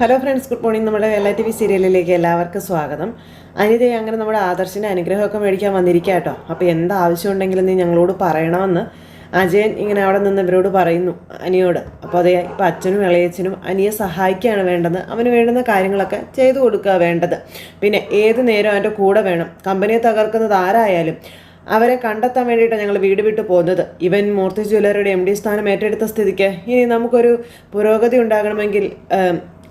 Hello friends, good morning. നമ്മുടെ LITV സീരിയലിലേക്ക് എല്ലാവർക്കും സ്വാഗതം. അനിതയെ അങ്ങനെ നമ്മുടെ ആദർശിൻ്റെ അനുഗ്രഹമൊക്കെ മേടിക്കാൻ വന്നിരിക്കുക കേട്ടോ. അപ്പോൾ എന്താവശ്യം ഉണ്ടെങ്കിലും നീ ഞങ്ങളോട് പറയണമെന്ന് അജയൻ ഇങ്ങനെ അവിടെ നിന്ന് ഇവരോട് പറയുന്നു, അനിയോട്. അപ്പോൾ അതേ ഇപ്പം അച്ഛനും ഇളയച്ചനും അനിയെ സഹായിക്കുകയാണ് വേണ്ടത്. അവന് വേണ്ടുന്ന കാര്യങ്ങളൊക്കെ ചെയ്തു കൊടുക്കുക വേണ്ടത്. പിന്നെ ഏത് നേരം അവൻ്റെ കൂടെ വേണം. കമ്പനിയെ തകർക്കുന്നത് ആരായാലും അവരെ കണ്ടെത്താൻ വേണ്ടിയിട്ടാണ് ഞങ്ങൾ വീട് വിട്ടു പോകുന്നത്. ഇവൻ മൂർത്തി ജ്വല്ലറിയുടെ MD സ്ഥാനം ഏറ്റെടുത്ത സ്ഥിതിക്ക് ഇനി നമുക്കൊരു പുരോഗതി ഉണ്ടാകണമെങ്കിൽ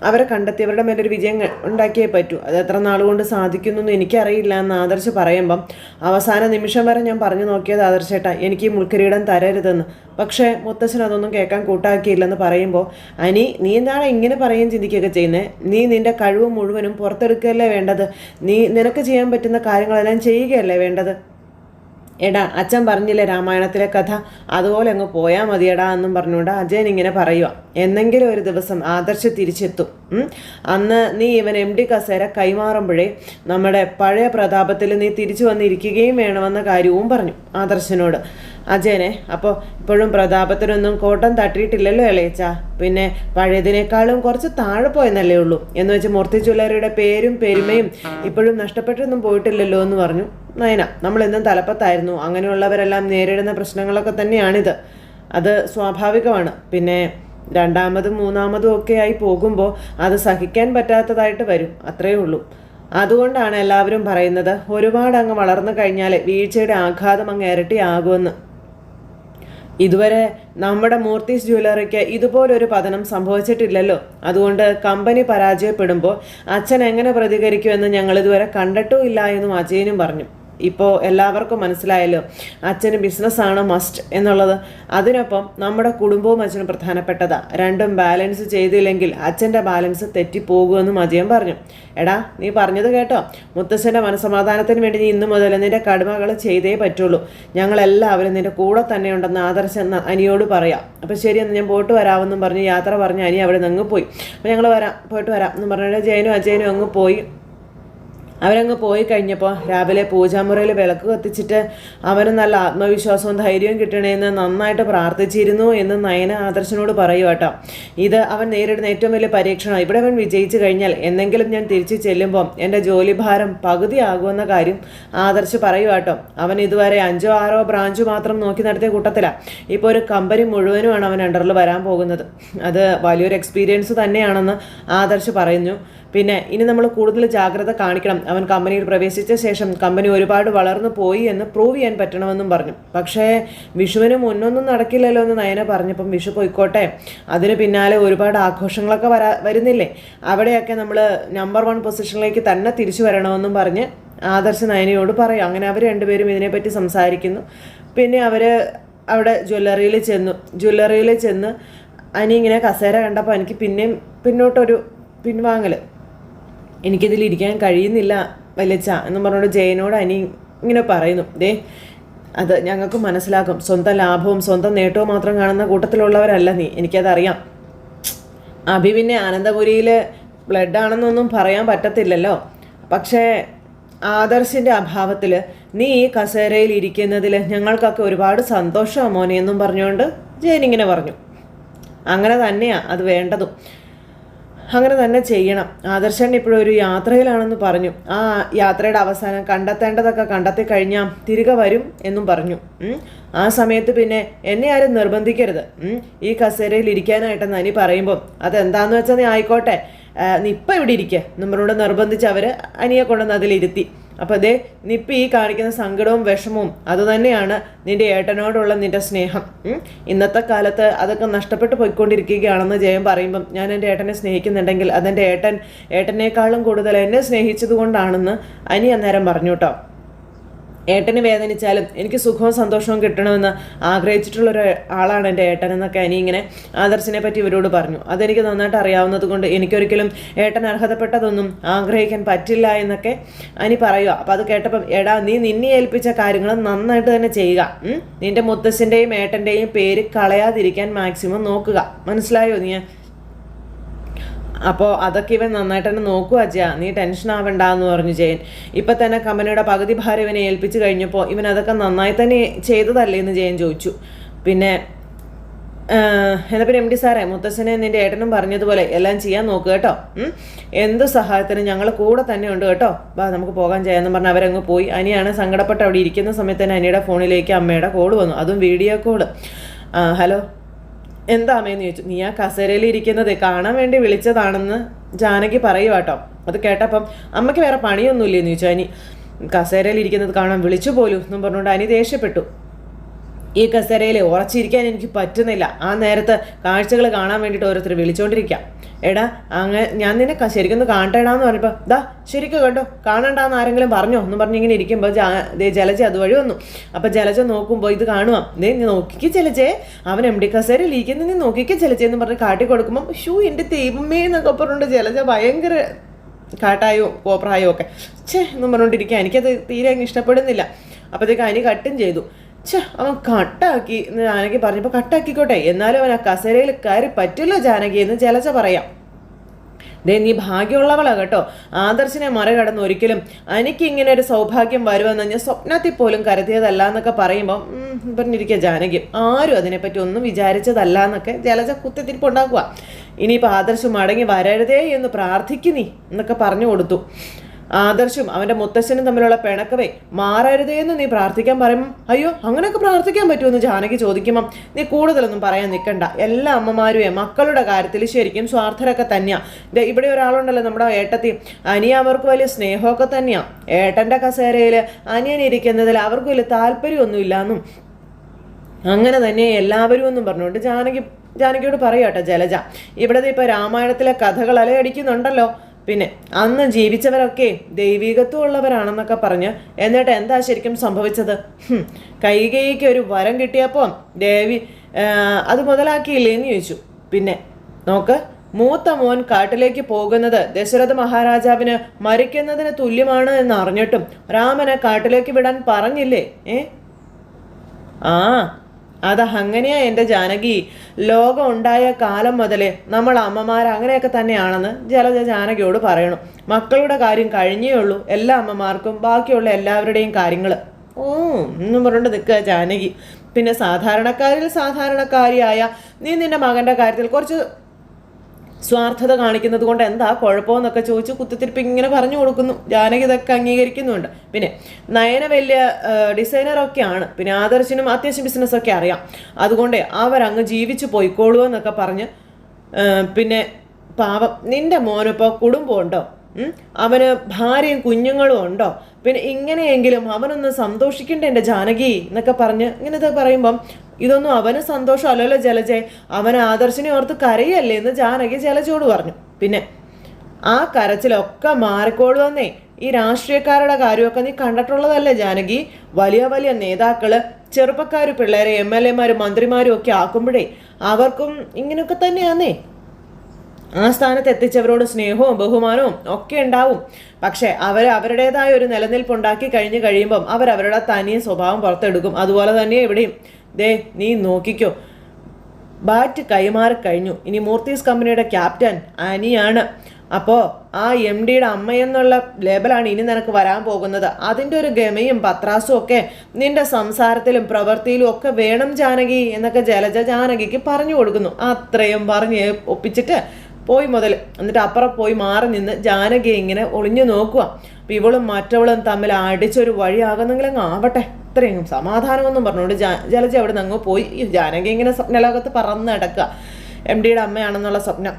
അവരെ കണ്ടെത്തി അവരുടെ മേലൊരു വിജയം ഉണ്ടാക്കിയേ പറ്റൂ. അത് എത്ര നാളുകൊണ്ട് സാധിക്കുന്നു എനിക്കറിയില്ല എന്ന് ആദർശ് പറയുമ്പം അവസാന നിമിഷം വരെ ഞാൻ പറഞ്ഞു നോക്കിയത് ആദർശേട്ടാ, എനിക്ക് ഈ മുൾക്കിരീടം തരരുതെന്ന്. പക്ഷേ മുത്തശ്ശൻ അതൊന്നും കേൾക്കാൻ കൂട്ടാക്കിയില്ലെന്ന് പറയുമ്പോൾ അനി, നീ എന്താണ് ഇങ്ങനെ പറയുകയും ചിന്തിക്കുകയൊക്കെ ചെയ്യുന്നത്? നീ നിൻ്റെ കഴിവ് മുഴുവനും പുറത്തെടുക്കുകയല്ലേ വേണ്ടത്. നിനക്ക് ചെയ്യാൻ പറ്റുന്ന കാര്യങ്ങളെല്ലാം ചെയ്യുകയല്ലേ വേണ്ടത്. എടാ, അച്ഛൻ പറഞ്ഞില്ലേ രാമായണത്തിലെ കഥ, അതുപോലെ അങ്ങ് പോയാൽ മതിയടാ എന്നും പറഞ്ഞുകൊണ്ട് അജയൻ ഇങ്ങനെ പറയുക. എന്നെങ്കിലും ഒരു ദിവസം ആദർശ് തിരിച്ചെത്തും. അന്ന് നീ ഇവൻ MD കസേര കൈമാറുമ്പോഴേ നമ്മുടെ പഴയ പ്രതാപത്തിൽ നീ തിരിച്ചു വന്നിരിക്കുകയും വേണമെന്ന കാര്യവും പറഞ്ഞു ആദർശനോട് അജയനെ. അപ്പോൾ ഇപ്പോഴും പ്രതാപത്തിനൊന്നും കോട്ടം തട്ടിയിട്ടില്ലല്ലോ ഇളയച്ച. പിന്നെ പഴയതിനേക്കാളും കുറച്ച് താഴെ പോയെന്നല്ലേ ഉള്ളൂ. എന്ന് വെച്ച് മൂർത്തി ജ്വല്ലറിയുടെ പേരും പെരുമയും ഇപ്പോഴും നഷ്ടപ്പെട്ടൊന്നും പോയിട്ടില്ലല്ലോ എന്ന് പറഞ്ഞു നയന. നമ്മളെന്നും തലപ്പത്തായിരുന്നു. അങ്ങനെയുള്ളവരെല്ലാം നേരിടുന്ന പ്രശ്നങ്ങളൊക്കെ തന്നെയാണിത്. അത് സ്വാഭാവികമാണ്. പിന്നെ രണ്ടാമതും മൂന്നാമതും ഒക്കെ ആയി പോകുമ്പോൾ അത് സഹിക്കാൻ പറ്റാത്തതായിട്ട് വരും, അത്രയേ ഉള്ളൂ. അതുകൊണ്ടാണ് എല്ലാവരും പറയുന്നത് ഒരുപാട് അങ്ങ് വളർന്നു കഴിഞ്ഞാൽ വീഴ്ചയുടെ ആഘാതം അങ്ങ് ഇരട്ടിയാകുമെന്ന്. ഇതുവരെ നമ്മുടെ മൂർത്തീസ് ജ്വല്ലറിക്ക് ഇതുപോലൊരു പതനം സംഭവിച്ചിട്ടില്ലല്ലോ. അതുകൊണ്ട് കമ്പനി പരാജയപ്പെടുമ്പോൾ അച്ഛൻ എങ്ങനെ പ്രതികരിക്കുമെന്ന് ഞങ്ങൾ ഇതുവരെ കണ്ടിട്ടും ഇല്ല എന്നും അജയനും പറഞ്ഞു. ഇപ്പോൾ എല്ലാവർക്കും മനസ്സിലായല്ലോ അച്ഛന് ബിസിനസ്സാണ് മസ്റ്റ് എന്നുള്ളത്. അതിനൊപ്പം നമ്മുടെ കുടുംബവും അച്ഛന് പ്രധാനപ്പെട്ടതാണ്. രണ്ടും ബാലൻസ് ചെയ്തില്ലെങ്കിൽ അച്ഛൻ്റെ ബാലൻസ് തെറ്റിപ്പോകുമെന്നും അജയൻ പറഞ്ഞു. എടാ, നീ പറഞ്ഞത് കേട്ടോ. മുത്തശ്ശൻ്റെ മനസ്സമാധാനത്തിന് വേണ്ടി നീ ഇന്നു മുതൽ നിൻ്റെ കടമകൾ ചെയ്തേ പറ്റുള്ളൂ. ഞങ്ങളെല്ലാവരും നിൻ്റെ കൂടെ തന്നെ ഉണ്ടെന്ന് ആദർശ് എന്ന അനിയോട് പറയാം. അപ്പോൾ ശരിയെന്ന് ഞാൻ പോയിട്ട് വരാമെന്നും പറഞ്ഞ് യാത്ര പറഞ്ഞ് അനി അവിടെ നിന്ന് അങ്ങ് പോയി. അപ്പോൾ ഞങ്ങൾ പോയിട്ട് വരാം എന്ന് പറഞ്ഞിട്ട് ജയനും അജയനും അങ്ങ് പോയി. അവരങ്ങ് പോയി കഴിഞ്ഞപ്പോൾ രാവിലെ പൂജാമുറിയിൽ വിളക്ക് കത്തിച്ചിട്ട് അവന് നല്ല ആത്മവിശ്വാസവും ധൈര്യവും കിട്ടണമെന്ന് നന്നായിട്ട് പ്രാർത്ഥിച്ചിരുന്നു എന്ന് നയന ആദർശനോട് പറയൂ കേട്ടോ. ഇത് അവൻ നേരിടുന്ന ഏറ്റവും വലിയ പരീക്ഷണം. ഇവിടെ അവൻ വിജയിച്ചു കഴിഞ്ഞാൽ എന്നെങ്കിലും ഞാൻ തിരിച്ചു ചെല്ലുമ്പോൾ എൻ്റെ ജോലിഭാരം പകുതിയാകുമെന്ന കാര്യം ആദർശ് പറയൂ കേട്ടോ. അവൻ ഇതുവരെ 5 or 6 ബ്രാഞ്ച് മാത്രം നോക്കി നടത്തിയ കൂട്ടത്തിലാണ്. ഇപ്പോൾ ഒരു കമ്പനി മുഴുവനുമാണ് അവൻ അണ്ടറിൽ വരാൻ പോകുന്നത്. അത് വലിയൊരു എക്സ്പീരിയൻസ് തന്നെയാണെന്ന് ആദർശ് പറയുന്നു. പിന്നെ ഇനി നമ്മൾ കൂടുതൽ ജാഗ്രത കാണിക്കണം. അവൻ കമ്പനിയിൽ പ്രവേശിച്ച ശേഷം കമ്പനി ഒരുപാട് വളർന്നു പോയി എന്ന് പ്രൂവ് ചെയ്യാൻ പറ്റണമെന്നും പറഞ്ഞു. പക്ഷേ വിഷുവിന് മുന്നൊന്നും നടക്കില്ലല്ലോ എന്ന് നയന പറഞ്ഞപ്പം വിഷു പോയിക്കോട്ടെ, അതിന് പിന്നാലെ ഒരുപാട് ആഘോഷങ്ങളൊക്കെ വരുന്നില്ലേ, അവിടെയൊക്കെ നമ്മൾ നമ്പർ 1 പൊസിഷനിലേക്ക് തന്നെ തിരിച്ചു വരണമെന്നും പറഞ്ഞ് ആദർശ് നയനയോട് പറയും. അങ്ങനെ അവർ രണ്ടുപേരും ഇതിനെപ്പറ്റി സംസാരിക്കുന്നു. പിന്നെ അവർ അവിടെ ജ്വല്ലറിയിൽ ചെന്ന് അനി ഇങ്ങനെ കസേര കണ്ടപ്പോൾ എനിക്ക് പിന്നെയും പിന്നോട്ടൊരു പിൻവാങ്ങൽ, എനിക്കിതിലിരിക്കാൻ കഴിയുന്നില്ല വലിച്ച എന്നും പറഞ്ഞുകൊണ്ട് ജയനോട് അനി ഇങ്ങനെ പറയുന്നു. അത് ഞങ്ങൾക്ക് മനസ്സിലാക്കും. സ്വന്തം ലാഭവും സ്വന്തം നേട്ടവും മാത്രം കാണുന്ന കൂട്ടത്തിലുള്ളവരല്ല നീ, എനിക്കതറിയാം. അഭി പിന്നെ ആനന്ദപുരിയിൽ ബ്ലഡാണെന്നൊന്നും പറയാൻ പറ്റത്തില്ലല്ലോ. പക്ഷേ ആദർശിൻ്റെ അഭാവത്തിൽ നീ ഈ കസേരയിൽ ഇരിക്കുന്നതിൽ ഞങ്ങൾക്കൊക്കെ ഒരുപാട് സന്തോഷമാണ് മോനെ എന്നും പറഞ്ഞുകൊണ്ട് ജയൻ ഇങ്ങനെ പറഞ്ഞു. അങ്ങനെ തന്നെയാണ് അത് വേണ്ടതും, അങ്ങനെ തന്നെ ചെയ്യണം. ആദർശൻ ഇപ്പോഴും ഒരു യാത്രയിലാണെന്ന് പറഞ്ഞു. ആ യാത്രയുടെ അവസാനം കണ്ടെത്തേണ്ടതൊക്കെ കണ്ടെത്തി കഴിഞ്ഞാൽ തിരികെ വരും എന്നും പറഞ്ഞു. ആ സമയത്ത് പിന്നെ എന്നെ ആരും നിർബന്ധിക്കരുത് ഈ കസേരയിൽ ഇരിക്കാനായിട്ടെന്ന് അനി പറയുമ്പോൾ അതെന്താന്ന് വെച്ചാൽ നീ ആയിക്കോട്ടെ, നീ ഇപ്പം ഇവിടെ ഇരിക്കുക നമ്മളോട് നിർബന്ധിച്ച് അവർ അനിയെ കൊണ്ടുവന്ന് അതിലിരുത്തി. അപ്പോൾ നിപ്പം ഈ കാണിക്കുന്ന സങ്കടവും വിഷമവും അതുതന്നെയാണ് നിൻ്റെ ഏട്ടനോടുള്ള നിൻ്റെ സ്നേഹം. ഇന്നത്തെ കാലത്ത് അതൊക്കെ നഷ്ടപ്പെട്ടു പോയിക്കൊണ്ടിരിക്കുകയാണെന്ന് ജയൻ പറയുമ്പം ഞാൻ എൻ്റെ ഏട്ടനെ സ്നേഹിക്കുന്നുണ്ടെങ്കിൽ അതെൻ്റെ ഏട്ടനേക്കാളും കൂടുതൽ എന്നെ സ്നേഹിച്ചത് കൊണ്ടാണെന്ന് അനി അന്നേരം പറഞ്ഞു കേട്ടോ. ഏട്ടന് വേദനിച്ചാലും എനിക്ക് സുഖവും സന്തോഷവും കിട്ടണമെന്ന് ആഗ്രഹിച്ചിട്ടുള്ളൊരു ആളാണ് എൻ്റെ ഏട്ടൻ എന്നൊക്കെ അനി ഇങ്ങനെ ആദർശിനെ പറ്റി ഇവരോട് പറഞ്ഞു. അതെനിക്ക് നന്നായിട്ട് അറിയാവുന്നത് കൊണ്ട് എനിക്കൊരിക്കലും ഏട്ടൻ അർഹതപ്പെട്ടതൊന്നും ആഗ്രഹിക്കാൻ പറ്റില്ല എന്നൊക്കെ അനി പറയുക. അപ്പോൾ അത് കേട്ടപ്പം എടാ, നീ നിന്നെ ഏൽപ്പിച്ച കാര്യങ്ങൾ നന്നായിട്ട് തന്നെ ചെയ്യുക. നിൻ്റെ മുത്തശ്ശൻ്റെയും ഏട്ടൻ്റെയും പേര് കളയാതിരിക്കാൻ മാക്സിമം നോക്കുക, മനസ്സിലായോ നീ? അപ്പോൾ അതൊക്കെ ഇവൻ നന്നായിട്ട് തന്നെ നോക്കുക അജയ, നീ ടെൻഷൻ ആവണ്ടെന്ന് പറഞ്ഞു ജയൻ. ഇപ്പം തന്നെ കമ്പനിയുടെ പകുതി ഭാരം ഇവനെ ഏൽപ്പിച്ചു കഴിഞ്ഞപ്പോൾ ഇവൻ അതൊക്കെ നന്നായി തന്നെ ചെയ്തതല്ലേ എന്ന് ജയൻ ചോദിച്ചു. പിന്നെ എന്നാൽ പിന്നെ MD സാറേ, മുത്തശ്ശനെ നിൻ്റെ ഏട്ടനും പറഞ്ഞതുപോലെ എല്ലാം ചെയ്യാൻ നോക്കുക കേട്ടോ. എന്ത് സഹായത്തിനും ഞങ്ങൾ കൂടെ തന്നെ ഉണ്ട് കേട്ടോ. വാ നമുക്ക് പോകാൻ ചെയ്യാമെന്ന് പറഞ്ഞ് അവരങ്ങ് പോയി. അനിയാണ് സങ്കടപ്പെട്ട് അവിടെ ഇരിക്കുന്ന സമയത്ത് തന്നെ അനിയുടെ ഫോണിലേക്ക് അമ്മയുടെ കോൾ വന്നു, അതും വീഡിയോ കോള്. ഹലോ, എന്താ അമ്മയെന്ന് ചോദിച്ചു. നീ ആ കസേരയിൽ ഇരിക്കുന്നത് കാണാൻ വേണ്ടി വിളിച്ചതാണെന്ന് ജാനകി പറയുക കേട്ടോ. അത് കേട്ടപ്പം അമ്മയ്ക്ക് വേറെ പണിയൊന്നുമില്ലെന്ന് ചോദിച്ചു അനി. കസേരയിൽ ഇരിക്കുന്നത് കാണാൻ വിളിച്ചു പോലും എന്നും പറഞ്ഞുകൊണ്ട് അനി ദേഷ്യപ്പെട്ടു. ഈ കസേരയിൽ ഉറച്ചിരിക്കാൻ എനിക്ക് പറ്റുന്നില്ല. ആ നേരത്ത് കാഴ്ചകൾ കാണാൻ വേണ്ടിയിട്ട് ഓരോരുത്തർ വിളിച്ചുകൊണ്ടിരിക്കാം. എടാ ഞാൻ നിന്നെ ശരിക്കൊന്ന് കാണട്ടെടാന്ന് പറഞ്ഞപ്പോൾ ദാ ശരിക്കും കണ്ടോ, കാണണ്ടാന്ന് ആരെങ്കിലും പറഞ്ഞോ എന്ന് പറഞ്ഞിങ്ങനെ ഇരിക്കുമ്പോൾ ജലജ അതുവഴി വന്നു. അപ്പം ജലജ നോക്കുമ്പോൾ ഇത് കാണുക. നീ നോക്കിക്ക് ജലജേ, അവൻ MD കസേരയിൽ ഇരിക്കുന്ന നീ നോക്കിക്ക് ജലജ എന്ന് പറഞ്ഞ് കാട്ടി കൊടുക്കുമ്പോൾ എൻ്റെ ദൈവമേ എന്നൊക്കെ പറഞ്ഞുകൊണ്ട് ജലജ ഭയങ്കര കാട്ടായോ കോപ്രായോ ഒക്കെ എന്നും പറഞ്ഞുകൊണ്ടിരിക്കുക. എനിക്കത് തീരെ അങ്ങ് ഇഷ്ടപ്പെടുന്നില്ല. അപ്പോഴത്തേക്ക് അനി കട്ടും ചെയ്തു. അവൻ കട്ടാക്കി എന്ന് ജാനകി പറഞ്ഞപ്പോൾ കട്ടാക്കിക്കോട്ടെ, എന്നാലും അവൻ ആ കസേരയിൽ കയറി പറ്റില്ല ജാനകി എന്ന് ജലജ പറയാം. നീ ഭാഗ്യമുള്ളവളാ കേട്ടോ. ആദർശിനെ മറികടന്ന് ഒരിക്കലും എനിക്ക് ഇങ്ങനെ ഒരു സൗഭാഗ്യം വരുമെന്ന് ഞാൻ സ്വപ്നത്തിൽ പോലും കരുതിയതല്ല എന്നൊക്കെ പറയുമ്പോൾ പറഞ്ഞിരിക്കുക ജാനകി. ആരും അതിനെപ്പറ്റി ഒന്നും വിചാരിച്ചതല്ല എന്നൊക്കെ ജലജ കുത്തിത്തിരിപ്പുണ്ടാക്കുക. ഇനിയിപ്പോൾ ആദർശം മടങ്ങി വരരുതേ എന്ന് പ്രാർത്ഥിക്കുന്നീ എന്നൊക്കെ പറഞ്ഞു കൊടുത്തു. ആദർശും അവൻ്റെ മുത്തശ്ശനും തമ്മിലുള്ള പിണക്കവേ മാറരുതേ എന്ന് നീ പ്രാർത്ഥിക്കാൻ പറയുമ്പം അയ്യോ അങ്ങനെയൊക്കെ പ്രാർത്ഥിക്കാൻ പറ്റുമെന്ന് ജാനകി ചോദിക്കുമ്പം നീ കൂടുതലൊന്നും പറയാൻ നിൽക്കണ്ട. എല്ലാ അമ്മമാരും മക്കളുടെ കാര്യത്തിൽ ശരിക്കും സ്വാർത്ഥരൊക്കെ തന്നെയാണ്. ഇവിടെ ഒരാളുണ്ടല്ലോ നമ്മുടെ ഏട്ടത്തി, അനിയ അവർക്ക് വലിയ സ്നേഹമൊക്കെ തന്നെയാണ്. ഏട്ടൻ്റെ കസേരയിൽ അനിയൻ ഇരിക്കുന്നതിൽ അവർക്ക് വലിയ താല്പര്യമൊന്നുമില്ലാന്നും അങ്ങനെ തന്നെ എല്ലാവരും എന്നും പറഞ്ഞുകൊണ്ട് ജാനകിയോട് പറയാട്ടോ ജലജ. ഇവിടത്തെ ഇപ്പോൾ രാമായണത്തിലെ കഥകൾ അലയടിക്കുന്നുണ്ടല്ലോ. പിന്നെ അന്ന് ജീവിച്ചവരൊക്കെ ദൈവികത്വം ഉള്ളവരാണെന്നൊക്കെ പറഞ്ഞ് എന്നിട്ട് എന്താ ശരിക്കും സംഭവിച്ചത്? കൈകേയിക്ക് ഒരു വരം കിട്ടിയപ്പോൾ ദേവി അത് മുതലാക്കിയില്ലേന്ന് ചോദിച്ചു. പിന്നെ നോക്ക്, മൂത്ത മോൻ കാട്ടിലേക്ക് പോകുന്നത് ദശരഥ മഹാരാജാവിന് മരിക്കുന്നതിന് തുല്യമാണ് എന്ന് അറിഞ്ഞിട്ടും രാമനെ കാട്ടിലേക്ക് വിടാൻ പറഞ്ഞില്ലേ? അതങ്ങനെയാ എൻ്റെ ജാനകി. ലോകം ഉണ്ടായ കാലം മുതലേ നമ്മൾ അമ്മമാർ അങ്ങനെയൊക്കെ തന്നെയാണെന്ന് ജലജ ജാനകിയോട് പറയണു. മക്കളുടെ കാര്യം കഴിഞ്ഞേ ഉള്ളൂ എല്ലാ അമ്മമാർക്കും, ബാക്കിയുള്ള എല്ലാവരുടെയും കാര്യങ്ങൾ എന്നും പറഞ്ഞിട്ട് നിൽക്കുക ജാനകി. പിന്നെ സാധാരണക്കാരിൽ സാധാരണക്കാരിയായ നീ നിന്റെ മകൻ്റെ കാര്യത്തിൽ കുറച്ച് സ്വാർത്ഥത കാണിക്കുന്നത് കൊണ്ട് എന്താ കുഴപ്പമെന്നൊക്കെ ചോദിച്ച് കുത്തിത്തിരിപ്പ് ഇങ്ങനെ പറഞ്ഞു കൊടുക്കുന്നു. ജാനകി ഇതൊക്കെ അംഗീകരിക്കുന്നുണ്ട്. പിന്നെ നയന വലിയ ഡിസൈനറൊക്കെയാണ്, പിന്നെ ആദർശിനും അത്യാവശ്യം ബിസിനസ്സൊക്കെ അറിയാം, അതുകൊണ്ട് അവരങ്ങ് ജീവിച്ചു പോയിക്കോളൂ എന്നൊക്കെ പറഞ്ഞ് പിന്നെ പാവം നിന്റെ മോനിപ്പോൾ കുടുംബമുണ്ടോ? അവന് ഭാര്യയും കുഞ്ഞുങ്ങളും ഉണ്ടോ? പിന്നെ ഇങ്ങനെയെങ്കിലും അവനൊന്ന് സന്തോഷിക്കണ്ടേ എൻ്റെ ജാനകി എന്നൊക്കെ പറഞ്ഞ് ഇങ്ങനത്തെ പറയുമ്പം ഇതൊന്നും അവന് സന്തോഷമല്ലല്ലോ ജലജെ, അവൻ ആദർശിനെ ഓർത്ത് കരയല്ലേ എന്ന് ജാനകി ജലജയോട് പറഞ്ഞു. പിന്നെ ആ കരച്ചിലൊക്കെ മാറിക്കോളുവന്നേ. ഈ രാഷ്ട്രീയക്കാരുടെ കാര്യമൊക്കെ നീ കണ്ടിട്ടുള്ളതല്ലേ ജാനകി? വലിയ വലിയ നേതാക്കള് ചെറുപ്പക്കാർ പിള്ളേരെ MLA-മാരും മന്ത്രിമാരും ഒക്കെ ആക്കുമ്പോഴേ അവർക്കും ഇങ്ങനെയൊക്കെ തന്നെയാന്നേ. ആ സ്ഥാനത്ത് എത്തിച്ചവരോട് സ്നേഹവും ബഹുമാനവും ഒക്കെ ഉണ്ടാവും. പക്ഷെ അവരുടേതായ ഒരു നിലനിൽപ്പുണ്ടാക്കി കഴിയുമ്പം അവരവരുടെ തനിയെ സ്വഭാവം പുറത്തെടുക്കും. അതുപോലെ തന്നെ ഇവിടെയും നീ നോക്കിക്കോ, ബാറ്റ് കൈമാറി കഴിഞ്ഞു. ഇനി മൂർത്തീസ് കമ്പനിയുടെ ക്യാപ്റ്റൻ അനിയാണ്. അപ്പോൾ ആ MDയുടെ അമ്മയെന്നുള്ള ലേബലാണ് ഇനി നിനക്ക് വരാൻ പോകുന്നത്. അതിൻ്റെ ഒരു ഗമയും പത്രാസും ഒക്കെ നിന്റെ സംസാരത്തിലും പ്രവൃത്തിയിലും ഒക്കെ വേണം ജാനകി എന്നൊക്കെ ജലജ ജാനകിക്ക് പറഞ്ഞു കൊടുക്കുന്നു. അത്രയും പറഞ്ഞ് ഒപ്പിച്ചിട്ട് പോയി മുതൽ എന്നിട്ട് അപ്പുറം പോയി മാറി നിന്ന് ജാനകി ഇങ്ങനെ ഒളിഞ്ഞു നോക്കുക. അപ്പം ഇവളും മറ്റവളും തമ്മിൽ അടിച്ചൊരു വഴിയാകുന്നെങ്കിലും ആവട്ടെ, ഇത്രയും സമാധാനമൊന്നും പറഞ്ഞുകൊണ്ട് ജലജ അവിടെ നിന്ന് അങ്ങ് പോയി. ജാനകി ഇങ്ങനെ സ്വപ്നലോകത്ത് പറന്ന് നടക്കുക, MDയുടെ അമ്മയാണെന്നുള്ള സ്വപ്നം.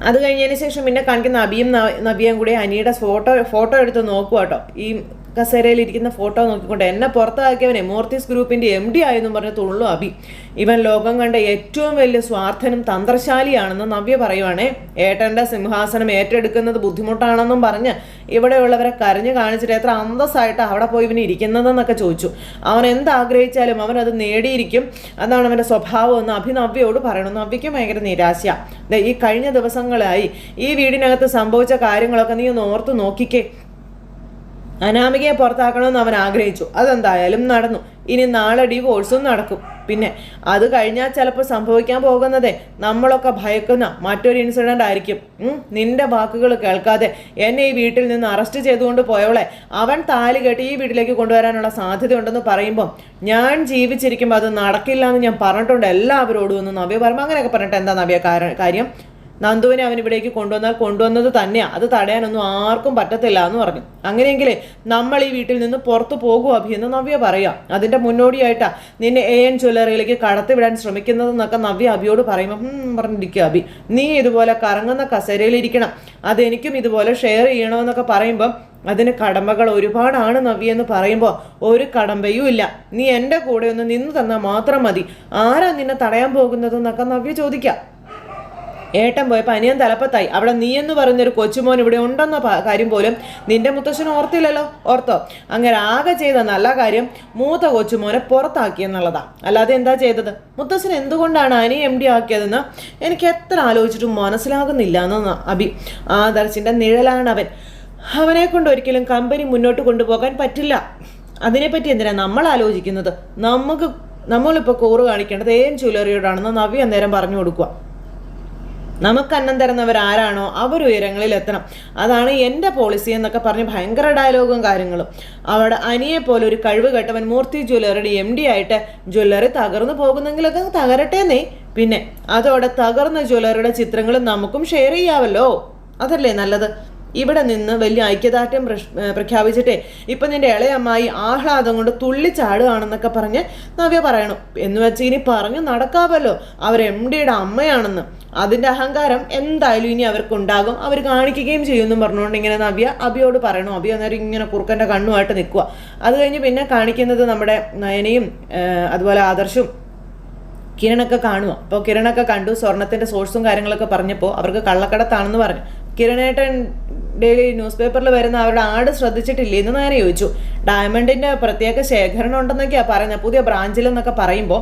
അത് കഴിഞ്ഞതിന് ശേഷം പിന്നെ കാണിക്കുന്ന അബിയും നബിയും കൂടി അനിയുടെ ഫോട്ടോ എടുത്ത് നോക്കുക കേട്ടോ. ഈ കസേരയിൽ ഇരിക്കുന്ന ഫോട്ടോ നോക്കിക്കൊണ്ട് എന്നെ പുറത്താക്കിയവനെ മൂർത്തീസ് ഗ്രൂപ്പിൻ്റെ MD ആയെന്നും പറഞ്ഞ് തുള്ളു അബി. ഇവൻ ലോകം കണ്ട ഏറ്റവും വലിയ സ്വാർത്ഥനും തന്ത്രശാലിയാണെന്ന് നവ്യ പറയുവാണേ. ഏട്ടൻ്റെ സിംഹാസനം ഏറ്റെടുക്കുന്നത് ബുദ്ധിമുട്ടാണെന്നും പറഞ്ഞ് ഇവിടെയുള്ളവരെ കരഞ്ഞു കാണിച്ചിട്ട് എത്ര അന്തസ്സായിട്ട് അവിടെ പോയി ഇവന് ഇരിക്കുന്നതെന്നൊക്കെ ചോദിച്ചു. അവൻ എന്താഗ്രഹിച്ചാലും അവനത് നേടിയിരിക്കും, അതാണ് അവൻ്റെ സ്വഭാവം എന്ന് അഭിനവ്യയോട് പറയണം. നവ്യയ്ക്ക് ഭയങ്കര നിരാശയാണ്. ഈ കഴിഞ്ഞ ദിവസങ്ങളായി ഈ വീടിനകത്ത് സംഭവിച്ച കാര്യങ്ങളൊക്കെ നീ ഒന്ന് ഓർത്ത് നോക്കിക്കേ. അനാമികയെ പുറത്താക്കണമെന്ന് അവൻ ആഗ്രഹിച്ചു, അതെന്തായാലും നടന്നു. ഇനി നാളെ ഡിവോഴ്സും നടക്കും. പിന്നെ അത് കഴിഞ്ഞാൽ ചിലപ്പോൾ സംഭവിക്കാൻ പോകുന്നതേ നമ്മളൊക്കെ ഭയക്കുന്ന മറ്റൊരു ഇൻസിഡൻ്റ് ആയിരിക്കും. നിന്റെ വാക്കുകൾ കേൾക്കാതെ എന്നെ ഈ വീട്ടിൽ നിന്ന് അറസ്റ്റ് ചെയ്തുകൊണ്ട് പോയവളെ അവൻ താലി കെട്ടി ഈ വീട്ടിലേക്ക് കൊണ്ടുവരാനുള്ള സാധ്യതയുണ്ടെന്ന് പറയുമ്പോൾ ഞാൻ ജീവിച്ചിരിക്കുമ്പോൾ അത് നടക്കില്ല എന്ന് ഞാൻ പറഞ്ഞിട്ടുണ്ട് എല്ലാവരോടും എന്ന് നവ്യ പറയുമ്പോൾ അങ്ങനെയൊക്കെ പറഞ്ഞിട്ട് എന്താ നവ്യ കാര്യം? നന്ദുവിനെ അവൻ ഇവിടേക്ക് കൊണ്ടുവന്നത് തന്നെയാണ്, അത് തടയാനൊന്നും ആർക്കും പറ്റത്തില്ല എന്ന് പറഞ്ഞു. അങ്ങനെയെങ്കിലേ നമ്മൾ ഈ വീട്ടിൽ നിന്ന് പുറത്തു പോകും അഭി എന്ന് നവ്യ പറയാം. അതിൻ്റെ മുന്നോടിയായിട്ടാ നിന്നെ AN ജ്വല്ലറിയിലേക്ക് കടത്തിവിടാൻ ശ്രമിക്കുന്നതെന്നൊക്കെ നവ്യ അഭിയോട് പറയുമ്പോൾ പറഞ്ഞിരിക്കുക അഭി, നീ ഇതുപോലെ കറങ്ങുന്ന കസേരയിലിരിക്കണം, അതെനിക്കും ഇതുപോലെ ഷെയർ ചെയ്യണമെന്നൊക്കെ പറയുമ്പം അതിന് കടമ്പകൾ ഒരുപാടാണ് നവ്യ എന്ന് പറയുമ്പോൾ ഒരു കടമ്പയും ഇല്ല. നീ എൻ്റെ കൂടെ ഒന്ന് നിന്ന് തന്നാൽ മാത്രം മതി, ആരാ നിന്നെ തടയാൻ പോകുന്നതെന്നൊക്കെ നവ്യ ചോദിക്കാം. ഏട്ടൻ പോയപ്പോൾ അനിയൻ തലപ്പത്തായി. അവിടെ നീ എന്ന് പറയുന്നൊരു കൊച്ചുമോൻ ഇവിടെ ഉണ്ടെന്ന കാര്യം പോലും നിന്റെ മുത്തശ്ശൻ ഓർത്തില്ലല്ലോ. ഓർത്തോ? അങ്ങനെ ആകെ ചെയ്ത നല്ല കാര്യം മൂത്ത കൊച്ചുമോനെ പുറത്താക്കിയെന്നുള്ളതാ. അല്ലാതെ എന്താ ചെയ്തത്? മുത്തശ്ശൻ എന്തുകൊണ്ടാണ് അനി MD ആക്കിയതെന്ന് എനിക്ക് എത്ര ആലോചിച്ചിട്ടും മനസ്സിലാകുന്നില്ല എന്ന് അഭി. ആദർശിൻ്റെ നിഴലാണ് അവൻ. അവനെ കൊണ്ട് ഒരിക്കലും കമ്പനി മുന്നോട്ട് കൊണ്ടുപോകാൻ പറ്റില്ല. അതിനെപ്പറ്റി എന്തിനാ നമ്മൾ ആലോചിക്കുന്നത്? നമ്മളിപ്പോൾ കൂറ് കാണിക്കേണ്ടത് AN ജ്വല്ലറിയോടാണെന്ന് നവ്യ അന്നേരം പറഞ്ഞു കൊടുക്കുക. നമുക്ക് അന്നം തരുന്നവരാരാണോ അവർ ഉയരങ്ങളിൽ എത്തണം, അതാണ് എൻ്റെ പോളിസി എന്നൊക്കെ പറഞ്ഞ് ഭയങ്കര ഡയലോഗും കാര്യങ്ങളും. അവിടെ അനിയെ പോലെ ഒരു കഴിവ് കേട്ടവൻ മൂർത്തി ജ്വല്ലറിയുടെ MD ആയിട്ട് ജ്വല്ലറി തകർന്നു പോകുന്നെങ്കിലൊക്കെ തകരട്ടേന്നേ. പിന്നെ അതോടെ തകർന്ന ജ്വല്ലറിയുടെ ചിത്രങ്ങളും നമുക്കും ഷെയർ ചെയ്യാമല്ലോ, അതല്ലേ നല്ലത്? ഇവിടെ നിന്ന് വലിയ ഐക്യദാർഢ്യം പ്രഖ്യാപിച്ചിട്ടേ ഇപ്പം നിന്റെ ഇളയമ്മായി ആഹ്ലാദം കൊണ്ട് തുള്ളിച്ചാടുകയാണെന്നൊക്കെ പറഞ്ഞ് നവ്യ പറയണം. എന്ന് വെച്ച് ഇനി പറഞ്ഞു നടക്കാമല്ലോ അവർ MDയുടെ അമ്മയാണെന്ന്. അതിൻ്റെ അഹങ്കാരം എന്തായാലും ഇനി അവർക്കുണ്ടാകും, അവർ കാണിക്കുകയും ചെയ്യുമെന്നും പറഞ്ഞുകൊണ്ട് ഇങ്ങനെ നവ്യ അഭിയോട് പറയണം. അഭി അന്നേരം ഇങ്ങനെ കുറുക്കൻ്റെ കണ്ണുമായിട്ട് നിൽക്കുക. അത് കഴിഞ്ഞ് പിന്നെ കാണിക്കുന്നത് നമ്മുടെ നയനയും അതുപോലെ ആദർശും കിരണൊക്കെ കാണുക. അപ്പോൾ കിരണൊക്കെ കണ്ടു സ്വർണത്തിൻ്റെ സോഴ്സും കാര്യങ്ങളൊക്കെ പറഞ്ഞപ്പോൾ അവർക്ക് കള്ളക്കടത്താണെന്ന് പറഞ്ഞു. കിരണേട്ടൻ ഡെയിലി ന്യൂസ് പേപ്പറിൽ വരുന്ന അവരുടെ ആഡ് ശ്രദ്ധിച്ചിട്ടില്ലേ എന്ന് നേരെ ചോദിച്ചു. ഡയമണ്ടിൻ്റെ പ്രത്യേക ശേഖരണം ഉണ്ടെന്നൊക്കെയാണ് പറയുന്നത്, പുതിയ ബ്രാഞ്ചിലെന്നൊക്കെ പറയുമ്പോൾ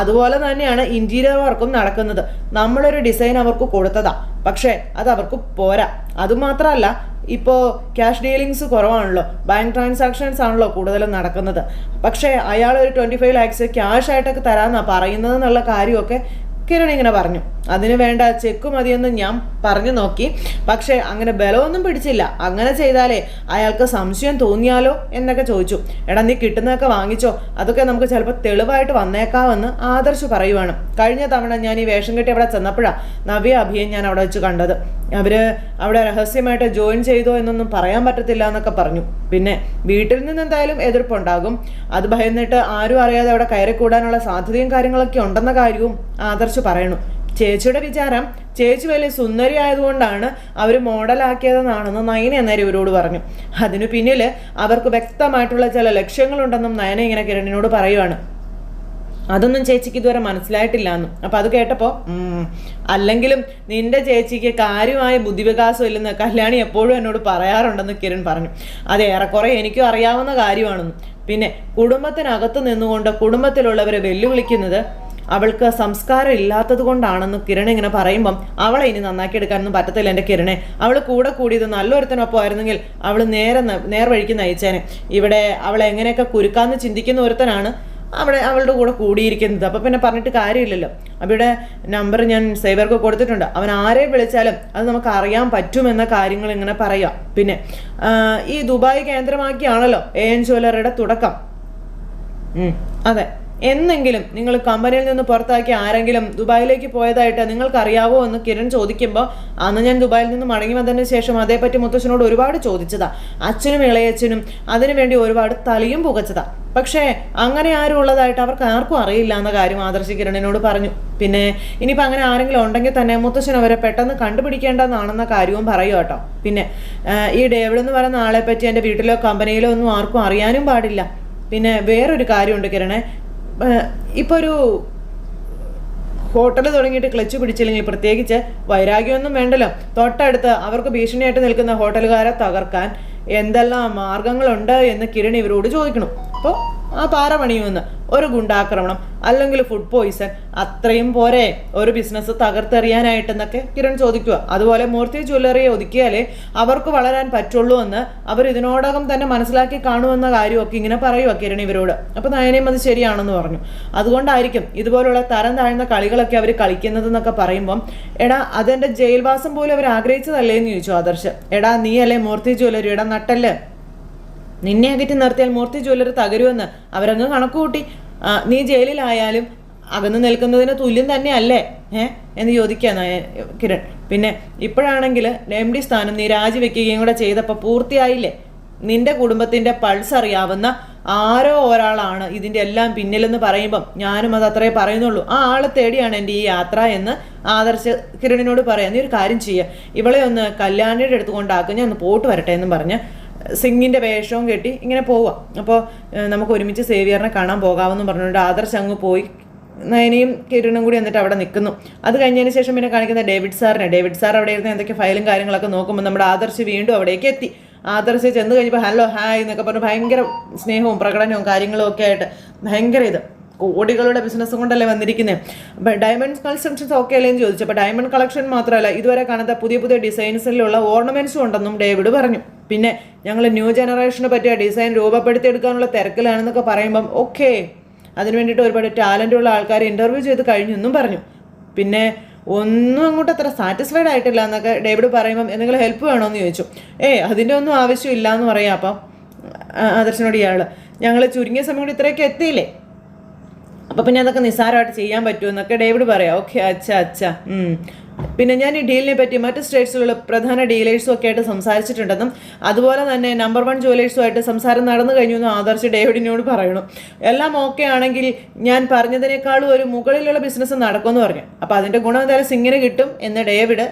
അതുപോലെ തന്നെയാണ് ഇൻറ്റീരിയർ വർക്കും നടക്കുന്നത്. നമ്മളൊരു ഡിസൈൻ അവർക്ക് കൊടുത്തതാ, പക്ഷേ അത് അവർക്ക് പോരാ. അതുമാത്രമല്ല ഇപ്പോൾ ക്യാഷ് ഡീലിങ്സ് കുറവാണല്ലോ, ബാങ്ക് ട്രാൻസാക്ഷൻസ് ആണല്ലോ കൂടുതലും നടക്കുന്നത്. പക്ഷേ അയാൾ ഒരു 25 lakhs ക്യാഷ് ആയിട്ടൊക്കെ തരാമെന്നാണ് പറയുന്നതെന്നുള്ള കാര്യമൊക്കെ കിരൺ ഇങ്ങനെ പറഞ്ഞു. അതിന് വേണ്ട ചെക്ക് മതിയെന്ന് ഞാൻ പറഞ്ഞു നോക്കി, പക്ഷേ അങ്ങനെ ബലമൊന്നും പിടിച്ചില്ല. അങ്ങനെ ചെയ്താലേ അയാൾക്ക് സംശയം തോന്നിയാലോ എന്നൊക്കെ ചോദിച്ചു. എടാ നീ കിട്ടുന്നതൊക്കെ വാങ്ങിച്ചോ, അതൊക്കെ നമുക്ക് ചിലപ്പോൾ തെളിവായിട്ട് വന്നേക്കാമെന്ന് ആദർശ് പറയുവാണ്. കഴിഞ്ഞ തവണ ഞാൻ ഈ വേഷം കെട്ടി അവിടെ ചെന്നപ്പോഴാണ് നവ്യ അഭിയെ ഞാൻ അവിടെ വെച്ച് കണ്ടത്. അവർ അവിടെ രഹസ്യമായിട്ട് ജോയിൻ ചെയ്തോ എന്നൊന്നും പറയാൻ പറ്റത്തില്ല എന്നൊക്കെ പറഞ്ഞു. പിന്നെ വീട്ടിൽ നിന്ന് എന്തായാലും എതിർപ്പുണ്ടാകും, അത് ഭയന്നിട്ട് ആരും അറിയാതെ അവിടെ കയറിക്കൂടാനുള്ള സാധ്യതയും കാര്യങ്ങളൊക്കെ ഉണ്ടെന്ന കാര്യവും ആദർശ് പറയണു. ചേച്ചിയുടെ വിചാരം ചേച്ചി വലിയ സുന്ദരി ആയതുകൊണ്ടാണ് അവർ മോഡലാക്കിയതെന്നാണെന്ന് നയന അന്നേരം ഇവരോട് പറഞ്ഞു. അതിനു പിന്നിൽ അവർക്ക് വ്യക്തമായിട്ടുള്ള ചില ലക്ഷ്യങ്ങളുണ്ടെന്നും നയന ഇങ്ങനെ കിരണിനോട് പറയുവാണ്. അതൊന്നും ചേച്ചിക്ക് ഇതുവരെ മനസ്സിലായിട്ടില്ല എന്നും. അപ്പം അത് കേട്ടപ്പോൾ അല്ലെങ്കിലും നിന്റെ ചേച്ചിക്ക് കാര്യമായ ബുദ്ധിവികാസം ഇല്ലെന്ന് കല്യാണി എപ്പോഴും എന്നോട് പറയാറുണ്ടെന്ന് കിരൺ പറഞ്ഞു. അത് ഏറെക്കുറെ എനിക്കും അറിയാവുന്ന കാര്യമാണെന്നും. പിന്നെ കുടുംബത്തിനകത്ത് നിന്നുകൊണ്ട് കുടുംബത്തിലുള്ളവരെ വെല്ലുവിളിക്കുന്നത് അവൾക്ക് സംസ്കാരം ഇല്ലാത്തത് കൊണ്ടാണെന്ന് കിരൺ ഇങ്ങനെ പറയുമ്പം അവളെ ഇനി നന്നാക്കി എടുക്കാനൊന്നും പറ്റത്തില്ല എൻ്റെ കിരണെ. അവൾ കൂടെ കൂടിയത് നല്ലൊരുത്തനൊപ്പം ആയിരുന്നെങ്കിൽ അവൾ നേർവഴിക്ക് നയിച്ചേനെ. ഇവിടെ അവളെ എങ്ങനെയൊക്കെ കുരുക്കാന്ന് ചിന്തിക്കുന്ന ഒരുത്തനാണ് അവളുടെ കൂടെ കൂടിയിരിക്കുന്നത്. അപ്പം പിന്നെ പറഞ്ഞിട്ട് കാര്യമില്ലല്ലോ. അവിടെ നമ്പർ ഞാൻ സൈബർക്ക് കൊടുത്തിട്ടുണ്ട്, അവൻ ആരെ വിളിച്ചാലും അത് നമുക്ക് അറിയാൻ പറ്റുമെന്ന കാര്യങ്ങൾ ഇങ്ങനെ പറയുക. പിന്നെ ഈ ദുബായ് കേന്ദ്രമാക്കിയാണല്ലോ AN ജ്വല്ലറിയുടെ തുടക്കം. അതെ, എന്നെങ്കിലും നിങ്ങൾ കമ്പനിയിൽ നിന്ന് പുറത്താക്കി ആരെങ്കിലും ദുബായിലേക്ക് പോയതായിട്ട് നിങ്ങൾക്ക് അറിയാവോ എന്ന് കിരൺ ചോദിക്കുമ്പോൾ അന്ന് ഞാൻ ദുബായിൽ നിന്ന് മടങ്ങി വന്നതിന് ശേഷം അതേപ്പറ്റി മുത്തച്ഛനോട് ഒരുപാട് ചോദിച്ചതാ. അച്ഛനും ഇളയച്ഛനും അതിനുവേണ്ടി ഒരുപാട് തലയും പുകച്ചതാ. പക്ഷേ അങ്ങനെ ആരും ഉള്ളതായിട്ട് അവർക്ക് ആർക്കും അറിയില്ല എന്ന കാര്യം ആദർശ് കിരണിനോട് പറഞ്ഞു. പിന്നെ ഇനിയിപ്പോൾ അങ്ങനെ ആരെങ്കിലും ഉണ്ടെങ്കിൽ തന്നെ മുത്തച്ഛൻ അവരെ പെട്ടെന്ന് കണ്ടുപിടിക്കേണ്ടതാണെന്ന കാര്യവും പറയും കേട്ടോ. പിന്നെ ഈ ഡേവിഡ് എന്ന് പറയുന്ന ആളെ പറ്റി എൻ്റെ വീട്ടിലോ കമ്പനിയിലോ ഒന്നും ആർക്കും അറിയാനും പാടില്ല. പിന്നെ വേറൊരു കാര്യമുണ്ട് കിരണേ, ഇപ്പോൾ ഒരു ഹോട്ടൽ തുടങ്ങിയിട്ട് ക്ലച്ച് പിടിച്ചില്ലെങ്കിൽ പ്രത്യേകിച്ച് വൈരാഗ്യമൊന്നും വേണ്ടല്ലോ. തൊട്ടടുത്ത് അവർക്ക് ഭീഷണിയായിട്ട് നിൽക്കുന്ന ഹോട്ടലുകാരെ തകർക്കാൻ എന്തെല്ലാം മാർഗങ്ങളുണ്ട് എന്ന് കിരൺ ഇവരോട് ചോദിക്കണം. അപ്പോൾ ആ പാറ പണിയുമെന്ന്, ഒരു ഗുണ്ടാക്രമണം അല്ലെങ്കിൽ ഫുഡ് പോയിസൺ, അത്രയും പോരെ ഒരു ബിസിനസ് തകർത്തെറിയാനായിട്ടെന്നൊക്കെ കിരൺ ചോദിക്കുക. അതുപോലെ മൂർത്തി ജ്വല്ലറിയെ ഒതുക്കിയാലേ അവർക്ക് വളരാൻ പറ്റുള്ളൂ എന്ന് അവർ ഇതിനോടകം തന്നെ മനസ്സിലാക്കി കാണുമെന്ന കാര്യമൊക്കെ ഇങ്ങനെ പറയുക കിരൺ ഇവരോട്. അപ്പോൾ നയനയും അത് ശരിയാണെന്ന് പറഞ്ഞു. അതുകൊണ്ടായിരിക്കും ഇതുപോലുള്ള തരം താഴ്ന്ന കളികളൊക്കെ അവർ കളിക്കുന്നതെന്നൊക്കെ പറയുമ്പം, എടാ അതെൻ്റെ ജയിൽവാസം പോലും അവർ ആഗ്രഹിച്ചതല്ലേ എന്ന് ചോദിച്ചു ആദർശ്. എടാ നീ അല്ലേ മൂർത്തി ജ്വല്ലറിയുടെ നട്ടല്ലേ, നിന്നെ അകറ്റി നിർത്തിയാൽ മൂർത്തി ജ്വല്ലറി തകരുമെന്ന് അവരങ്ങ് കണക്ക് കൂട്ടി. നീ ജയിലിലായാലും അകന്ന് നിൽക്കുന്നതിന് തുല്യം തന്നെയല്ലേ എന്ന് ചോദിക്കുക കിരൺ. പിന്നെ ഇപ്പോഴാണെങ്കിൽ MD സ്ഥാനം നീ രാജിവെക്കുകയും കൂടെ ചെയ്തപ്പോൾ പൂർത്തിയായില്ലേ? നിന്റെ കുടുംബത്തിൻ്റെ പൾസ് അറിയാവുന്ന ആരോ ഒരാളാണ് ഇതിൻ്റെ എല്ലാം പിന്നിലെന്ന് പറയുമ്പം ഞാനും അത് അത്രേ പറയുന്നുള്ളൂ. ആ ആളെ തേടിയാണ് എൻ്റെ ഈ യാത്ര എന്ന് ആദർശ് കിരണിനോട് പറയാം. നീ ഒരു കാര്യം ചെയ്യുക, ഇവളെ ഒന്ന് കല്യാണിയുടെ അടുത്ത് കൊണ്ടാക്കും, ഞാൻ ഒന്ന് പോട്ട് വരട്ടെ എന്നും പറഞ്ഞ് സിംഗിൻ്റെ വേഷവും കെട്ടി ഇങ്ങനെ പോവുക. അപ്പോൾ നമുക്ക് ഒരുമിച്ച് സേവിയറിനെ കാണാൻ പോകാമെന്ന് പറഞ്ഞുകൊണ്ട് ആദർശ് അങ്ങ് പോയി. നയനയും കിരണും കൂടി എന്നിട്ട് അവിടെ നിൽക്കുന്നു. അത് കഴിഞ്ഞതിന് ശേഷം പിന്നെ കാണിക്കുന്ന ഡേവിഡ് സാർ അവിടെ ഇരുന്ന് എന്തൊക്കെ ഫയലും കാര്യങ്ങളൊക്കെ നോക്കുമ്പോൾ നമ്മുടെ ആദർശ് വീണ്ടും അവിടേക്ക് എത്തി. ആദർശ് ചെന്ന് കഴിഞ്ഞപ്പോൾ ഹലോ ഹായ് എന്നൊക്കെ പറഞ്ഞ് ഭയങ്കര സ്നേഹവും പ്രകടനവും കാര്യങ്ങളും ഒക്കെ ആയിട്ട് ഭയങ്കര കോടികളുടെ ബിസിനസ് കൊണ്ടല്ലേ വന്നിരിക്കുന്നത്. അപ്പം ഡയമണ്ട് കളക്ഷൻസ് ഓക്കെ അല്ലേന്ന് ചോദിച്ചു. അപ്പോൾ ഡയമണ്ട് കളക്ഷൻ മാത്രമല്ല, ഇതുവരെ കാണാത്ത പുതിയ പുതിയ ഡിസൈൻസിലുള്ള ഓർണമെൻറ്റ്സും ഉണ്ടെന്നും ഡേവിഡ് പറഞ്ഞു. പിന്നെ ഞങ്ങൾ ന്യൂ ജനറേഷനെ പറ്റിയ ഡിസൈൻ രൂപപ്പെടുത്തിയെടുക്കാനുള്ള തിരക്കിലാണെന്നൊക്കെ പറയുമ്പം ഓക്കെ, അതിന് വേണ്ടിയിട്ട് ഒരുപാട് ടാലൻ്റുള്ള ആൾക്കാരെ ഇൻ്റർവ്യൂ ചെയ്ത് കഴിഞ്ഞു എന്നും പറഞ്ഞു. പിന്നെ ഒന്നും അങ്ങോട്ട് അത്ര സാറ്റിസ്ഫൈഡ് ആയിട്ടില്ല എന്നൊക്കെ ഡേവിഡ് പറയുമ്പം എന്തെങ്കിലും ഹെൽപ്പ് വേണമെന്ന് ചോദിച്ചു. അതിൻ്റെ ഒന്നും ആവശ്യമില്ല എന്ന് പറയാം. അപ്പം ആദർശനോട് ഇയാൾ, ഞങ്ങൾ ചുരുങ്ങിയ സമയം കൊണ്ട് ഇത്രയൊക്കെ എത്തിയില്ലേ, അപ്പോൾ പിന്നെ അതൊക്കെ നിസ്സാരമായിട്ട് ചെയ്യാൻ പറ്റുമെന്നൊക്കെ ഡേവിഡ് പറയാം. ഓക്കെ അച്ഛാ. പിന്നെ ഞാൻ ഈ ഡീലിനെ പറ്റി മറ്റ് സ്റ്റേറ്റ്സിലുള്ള പ്രധാന ഡീലേഴ്സും ഒക്കെ ആയിട്ട് സംസാരിച്ചിട്ടുണ്ടെന്നും അതുപോലെ തന്നെ നമ്പർ 1 ജ്വല്ലേഴ്സുമായിട്ട് സംസാരം നടന്നു കഴിഞ്ഞു എന്നും ആദർശ് ഡേവിഡിനോട് പറയണം. എല്ലാം ഓക്കെ ആണെങ്കിൽ ഞാൻ പറഞ്ഞതിനേക്കാളും ഒരു മുകളിലുള്ള ബിസിനസ് നടക്കുമെന്ന് പറഞ്ഞു. അപ്പോൾ അതിൻ്റെ ഗുണം എന്തായാലും സിംഗിന് കിട്ടും എന്ന് ഡേവിഡ്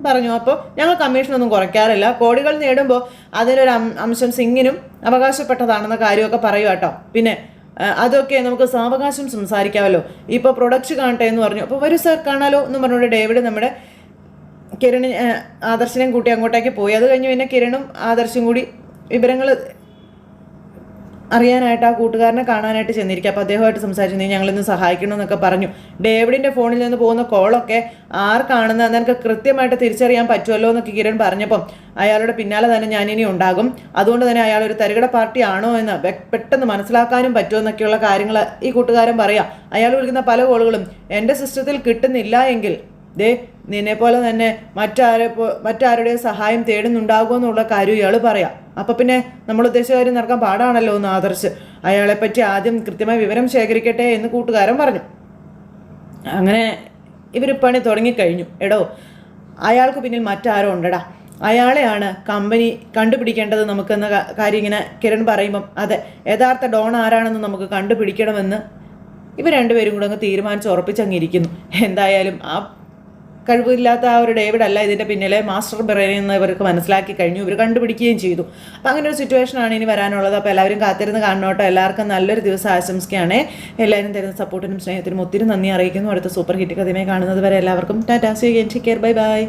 പറഞ്ഞു. അപ്പോൾ ഞങ്ങൾ കമ്മീഷനൊന്നും കുറയ്ക്കാറില്ല, കോടികൾ നേടുമ്പോൾ അതിലൊരു അംശം സിംഗിനും അവകാശപ്പെട്ടതാണെന്ന കാര്യമൊക്കെ പറയുക കേട്ടോ. പിന്നെ അതൊക്കെ നമുക്ക് സാവകാശം സംസാരിക്കാമല്ലോ, ഇപ്പോൾ പ്രൊഡക്റ്റ് കാണട്ടെ എന്ന് പറഞ്ഞു. അപ്പോൾ വരൂ സാർ കാണാലോ എന്ന് പറഞ്ഞുകൊണ്ട് ഡേവിഡ് നമ്മുടെ ആദർശിനെയും കൂട്ടി അങ്ങോട്ടേക്ക് പോയി. അത് കഴിഞ്ഞ് പിന്നെ കിരണും ആദർശും കൂടി വിവരങ്ങൾ അറിയാനായിട്ട് ആ കൂട്ടുകാരനെ കാണാനായിട്ട് ചെന്നിരിക്കുക. അപ്പോൾ അദ്ദേഹമായിട്ട് സംസാരിച്ചു, നീ ഞങ്ങളിന്ന് സഹായിക്കണമെന്നൊക്കെ പറഞ്ഞു. ഡേവിഡിൻ്റെ ഫോണിൽ നിന്ന് പോകുന്ന കോളൊക്കെ ആർക്കാണെന്ന് നിനക്ക് കൃത്യമായിട്ട് തിരിച്ചറിയാൻ പറ്റുമല്ലോ എന്നൊക്കെ കിരൺ പറഞ്ഞപ്പം അയാളുടെ പിന്നാലെ തന്നെ ഞാനിനി ഉണ്ടാകും, അതുകൊണ്ട് തന്നെ അയാൾ ഒരു തരികിട പാർട്ടി ആണോ എന്ന് പെട്ടെന്ന് മനസ്സിലാക്കാനും പറ്റുമെന്നൊക്കെയുള്ള കാര്യങ്ങൾ ഈ കൂട്ടുകാരൻ പറയാം. അയാൾ വിളിക്കുന്ന പല കോളുകളും എൻ്റെ സിസ്റ്റത്തിൽ കിട്ടുന്നില്ല എങ്കിൽ നിന്നെപ്പോലെ തന്നെ മറ്റാരുടെയും സഹായം തേടുന്നുണ്ടാകുമെന്നുള്ള കാര്യം ഇയാൾ പറയാം. അപ്പം പിന്നെ നമ്മൾ ഉദ്ദേശിച്ച കാര്യം നടക്കാൻ പാടാണല്ലോ എന്ന് ആദർശ് അയാളെപ്പറ്റി ആദ്യം കൃത്യമായി വിവരം ശേഖരിക്കട്ടെ എന്ന് കൂട്ടുകാരൻ പറഞ്ഞു. അങ്ങനെ ഇവർ പണി തുടങ്ങിക്കഴിഞ്ഞു. എടോ അയാൾക്ക് പിന്നിൽ മറ്റാരോ ഉണ്ടടാ, അയാളെയാണ് കമ്പനി കണ്ടുപിടിക്കേണ്ടത് നമുക്കെന്ന കാര്യം ഇങ്ങനെ കിരൺ പറയുമ്പം അതെ, യഥാർത്ഥ ഡോൺ ആരാണെന്ന് നമുക്ക് കണ്ടുപിടിക്കണമെന്ന് ഇവർ രണ്ടുപേരും കൂടെ അങ്ങ് തീരുമാനിച്ച് ഉറപ്പിച്ചങ്ങിരിക്കുന്നു. എന്തായാലും ആ കഴിവില്ലാത്ത ആ ഒരു ഡേവിഡ് അല്ല ഇതിൻ്റെ പിന്നിലെ മാസ്റ്റർ ബ്രെയിൻ എന്ന് ഇവർക്ക് മനസ്സിലാക്കി കഴിഞ്ഞു, ഇവർ കണ്ടുപിടിക്കുകയും ചെയ്തു. അപ്പം അങ്ങനെ ഒരു സിറ്റുവേഷനാണ് ഇനി വരാനുള്ളത്. അപ്പോൾ എല്ലാവരും കാത്തിരുന്ന് കാണണോട്ടോ. എല്ലാവർക്കും നല്ലൊരു ദിവസം ആശംസിക്കുകയാണ്. എല്ലാവരും തരുന്ന സപ്പോർട്ടിനും സ്നേഹത്തിനും ഒത്തിരി നന്ദി അറിയിക്കുന്നു. അടുത്ത സൂപ്പർ ഹിറ്റ് കഥയുമായി കാണുന്നത് വരെ എല്ലാവർക്കും tata, see you again, take care, bye by.